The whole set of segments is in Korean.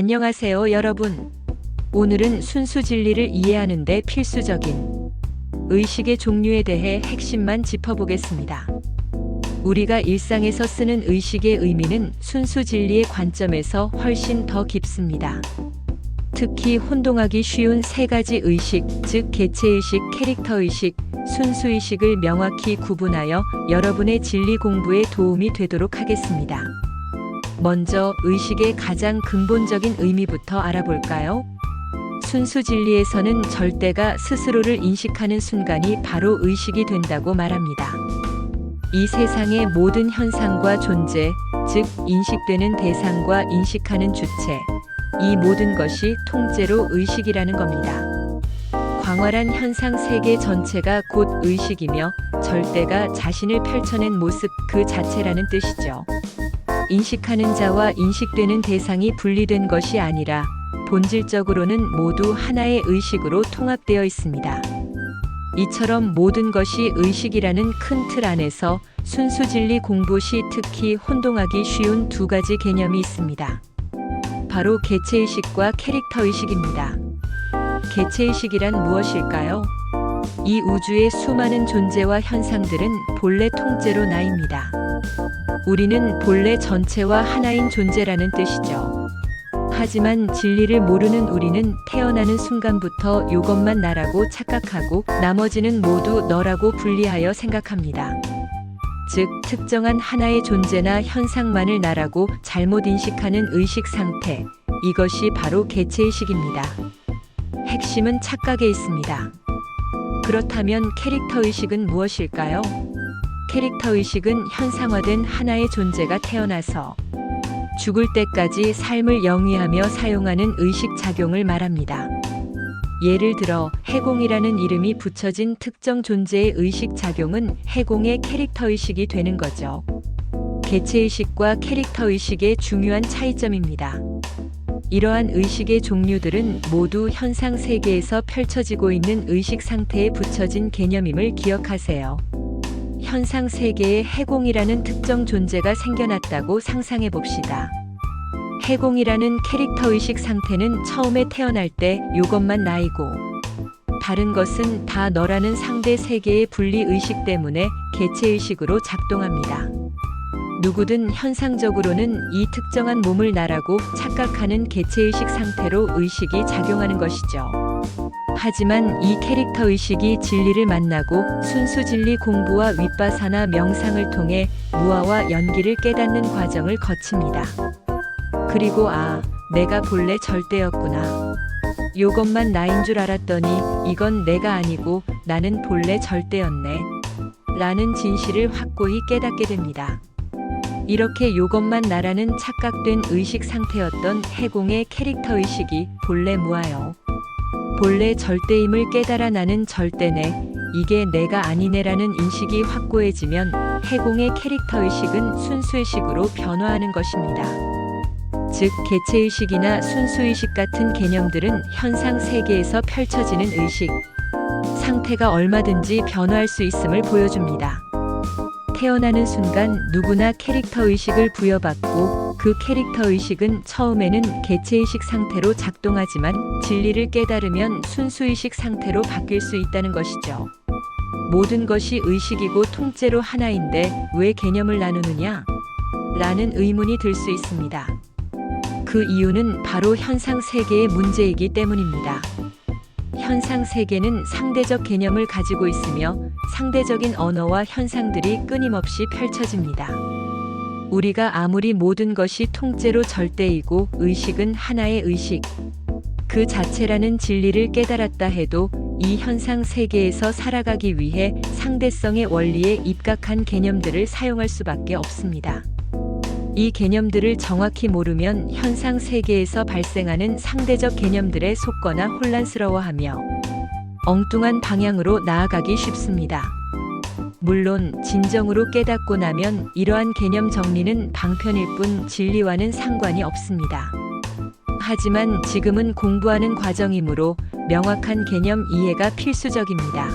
안녕하세요, 여러분. 오늘은 순수 진리를 이해하는 데 필수적인 의식의 종류에 대해 핵심만 짚어보겠습니다. 우리가 일상에서 쓰는 의식의 의미는 순수 진리의 관점에서 훨씬 더 깊습니다. 특히 혼동하기 쉬운 세 가지 의식, 즉 개체의식, 캐릭터의식, 순수의식을 명확히 구분하여 여러분의 진리 공부에 도움이 되도록 하겠습니다. 먼저 의식의 가장 근본적인 의미부터 알아볼까요? 순수 진리에서는 절대가 스스로를 인식하는 순간이 바로 의식이 된다고 말합니다. 이 세상의 모든 현상과 존재, 즉 인식되는 대상과 인식하는 주체, 이 모든 것이 통째로 의식이라는 겁니다. 광활한 현상 세계 전체가 곧 의식이며 절대가 자신을 펼쳐낸 모습 그 자체라는 뜻이죠. 인식하는 자와 인식되는 대상이 분리된 것이 아니라 본질적으로는 모두 하나의 의식으로 통합되어 있습니다. 이처럼 모든 것이 의식이라는 큰 틀 안에서 순수 진리 공부 시 특히 혼동하기 쉬운 두 가지 개념이 있습니다. 바로 개체의식과 캐릭터의식입니다. 개체의식이란 무엇일까요? 이 우주의 수많은 존재와 현상들은 본래 통째로 나입니다. 우리는 본래 전체와 하나인 존재라는 뜻이죠. 하지만 진리를 모르는 우리는 태어나는 순간부터 이것만 나라고 착각하고 나머지는 모두 너라고 분리하여 생각합니다. 즉, 특정한 하나의 존재나 현상만을 나라고 잘못 인식하는 의식 상태, 이것이 바로 개체의식입니다. 핵심은 착각에 있습니다. 그렇다면 캐릭터의식은 무엇일까요? 캐릭터의식은 현상화된 하나의 존재가 태어나서 죽을 때까지 삶을 영위하며 사용하는 의식작용을 말합니다. 예를 들어 해공이라는 이름이 붙여진 특정 존재의 의식작용은 해공의 캐릭터의식이 되는 거죠. 개체의식과 캐릭터의식의 중요한 차이점입니다. 이러한 의식의 종류들은 모두 현상 세계에서 펼쳐지고 있는 의식 상태에 붙여진 개념임을 기억하세요. 현상 세계에 해공이라는 특정 존재가 생겨났다고 상상해 봅시다. 해공이라는 캐릭터의식 상태는 처음에 태어날 때 이것만 나이고 다른 것은 다 너라는 상대 세계의 분리의식 때문에 개체의식으로 작동합니다. 누구든 현상적으로는 이 특정한 몸을 나라고 착각하는 개체의식 상태로 의식이 작용하는 것이죠. 하지만 이 캐릭터의식이 진리를 만나고 순수 진리 공부와 윗바사나 명상을 통해 무아와 연기를 깨닫는 과정을 거칩니다. 그리고 내가 본래 절대였구나. 요것만 나인 줄 알았더니 이건 내가 아니고 나는 본래 절대였네. 라는 진실을 확고히 깨닫게 됩니다. 이렇게 요것만 나라는 착각된 의식 상태였던 해공의 캐릭터의식이 본래 무아요. 본래 절대임을 깨달아 나는 절대네, 이게 내가 아니네라는 인식이 확고해지면 해공의 캐릭터의식은 순수의식으로 변화하는 것입니다. 즉, 개체의식이나 순수의식 같은 개념들은 현상 세계에서 펼쳐지는 의식 상태가 얼마든지 변화할 수 있음을 보여줍니다. 태어나는 순간 누구나 캐릭터의식을 부여받고 그 캐릭터의식은 처음에는 개체의식 상태로 작동하지만 진리를 깨달으면 순수의식 상태로 바뀔 수 있다는 것이죠. 모든 것이 의식이고 통째로 하나인데 왜 개념을 나누느냐? 라는 의문이 들 수 있습니다. 그 이유는 바로 현상 세계의 문제이기 때문입니다. 현상 세계는 상대적 개념을 가지고 있으며 상대적인 언어와 현상들이 끊임없이 펼쳐집니다. 우리가 아무리 모든 것이 통째로 절대이고 의식은 하나의 의식, 그 자체라는 진리를 깨달았다 해도 이 현상 세계에서 살아가기 위해 상대성의 원리에 입각한 개념들을 사용할 수밖에 없습니다. 이 개념들을 정확히 모르면 현상 세계에서 발생하는 상대적 개념들에 속거나 혼란스러워하며 엉뚱한 방향으로 나아가기 쉽습니다. 물론 진정으로 깨닫고 나면 이러한 개념 정리는 방편일 뿐 진리와는 상관이 없습니다. 하지만 지금은 공부하는 과정이므로 명확한 개념 이해가 필수적입니다.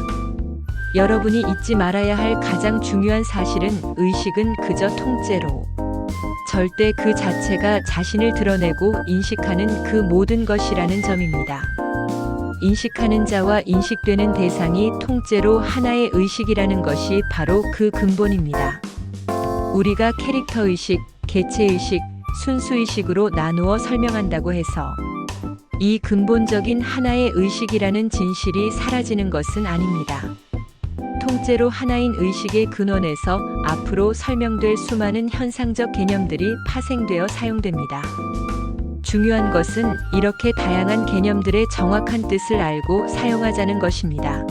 여러분이 잊지 말아야 할 가장 중요한 사실은 의식은 그저 통째로 절대 그 자체가 자신을 드러내고 인식하는 그 모든 것이라는 점입니다. 인식하는 자와 인식되는 대상이 통째로 하나의 의식이라는 것이 바로 그 근본입니다. 우리가 캐릭터의식, 개체의식, 순수의식으로 나누어 설명한다고 해서 이 근본적인 하나의 의식이라는 진실이 사라지는 것은 아닙니다. 통째로 하나인 의식의 근원에서 앞으로 설명될 수많은 현상적 개념들이 파생되어 사용됩니다. 중요한 것은 이렇게 다양한 개념들의 정확한 뜻을 알고 사용하자는 것입니다.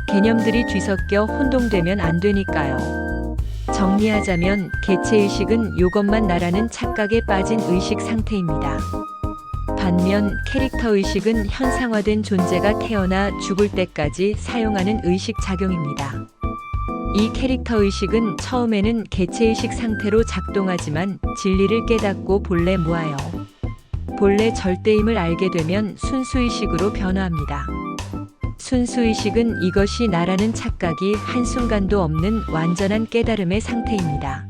개념들이 뒤섞여 혼동되면 안 되니까요. 정리하자면 개체의식은 요것만 나라는 착각에 빠진 의식 상태입니다. 반면 캐릭터의식은 현상화된 존재가 태어나 죽을 때까지 사용하는 의식 작용입니다. 이 캐릭터의식은 처음에는 개체의식 상태로 작동하지만 진리를 깨닫고 본래 무아요. 본래 절대임을 알게 되면 순수의식으로 변화합니다. 순수의식은 이것이 나라는 착각이 한순간도 없는 완전한 깨달음의 상태입니다.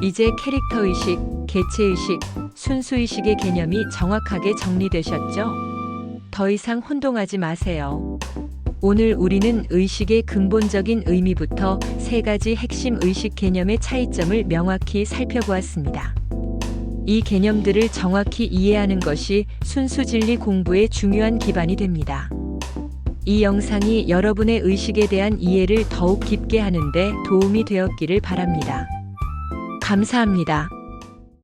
이제 캐릭터의식, 개체의식, 순수의식의 개념이 정확하게 정리되셨죠? 더 이상 혼동하지 마세요. 오늘 우리는 의식의 근본적인 의미부터 세 가지 핵심 의식 개념의 차이점을 명확히 살펴보았습니다. 이 개념들을 정확히 이해하는 것이 순수진리 공부의 중요한 기반이 됩니다. 이 영상이 여러분의 의식에 대한 이해를 더욱 깊게 하는 데 도움이 되었기를 바랍니다. 감사합니다.